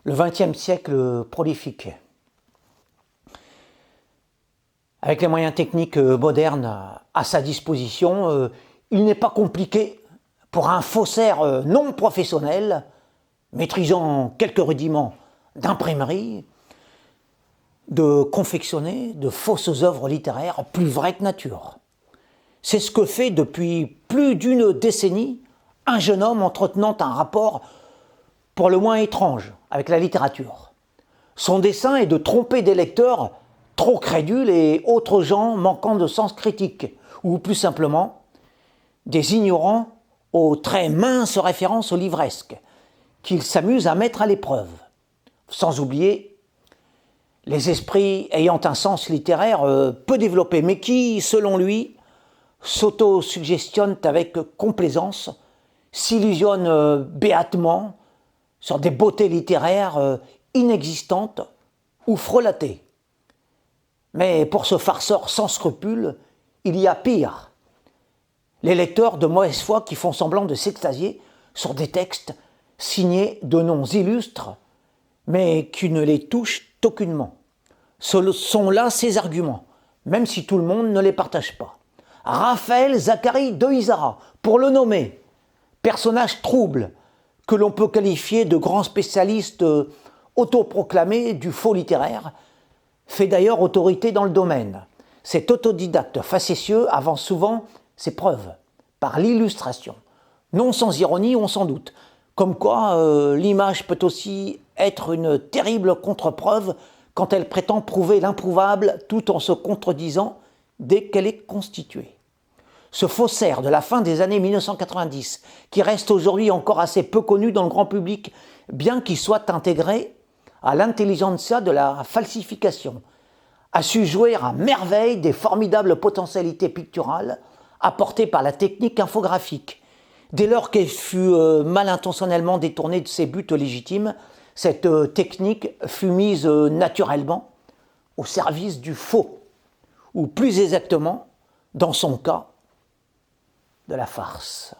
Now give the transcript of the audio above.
le XXe siècle prolifique. Avec les moyens techniques modernes à sa disposition, il n'est pas compliqué pour un faussaire non professionnel, maîtrisant quelques rudiments d'imprimerie, de confectionner de fausses œuvres littéraires plus vraies que nature. C'est ce que fait depuis plus d'une décennie un jeune homme entretenant un rapport pour le moins étrange avec la littérature. Son dessein est de tromper des lecteurs trop crédules et autres gens manquant de sens critique, ou plus simplement, des ignorants aux très minces références au livresque, qu'il s'amuse à mettre à l'épreuve. Sans oublier les esprits ayant un sens littéraire peu développé, mais qui, selon lui, s'auto-suggestionnent avec complaisance, s'illusionnent béatement sur des beautés littéraires inexistantes ou frelatées. Mais pour ce farceur sans scrupules, il y a pire. Les lecteurs de mauvaise foi qui font semblant de s'extasier sur des textes signés de noms illustres, mais qui ne les touchent aucunement. Ce sont là ses arguments, même si tout le monde ne les partage pas. Raphaël Zacharie de Izara, pour le nommer, personnage trouble que l'on peut qualifier de grand spécialiste autoproclamé du faux littéraire, fait d'ailleurs autorité dans le domaine. Cet autodidacte facétieux avance souvent ses preuves par l'illustration. Non sans ironie, on s'en doute. Comme quoi, l'image peut aussi être une terrible contre-preuve quand elle prétend prouver l'improuvable tout en se contredisant dès qu'elle est constituée. Ce faussaire de la fin des années 1990, qui reste aujourd'hui encore assez peu connu dans le grand public, bien qu'il soit intégré à l'intelligentsia de la falsification, a su jouer à merveille des formidables potentialités picturales apportées par la technique infographique. Dès lors qu'elle fut mal intentionnellement détournée de ses buts légitimes, cette technique fut mise naturellement au service du faux, ou plus exactement, dans son cas, de la farce.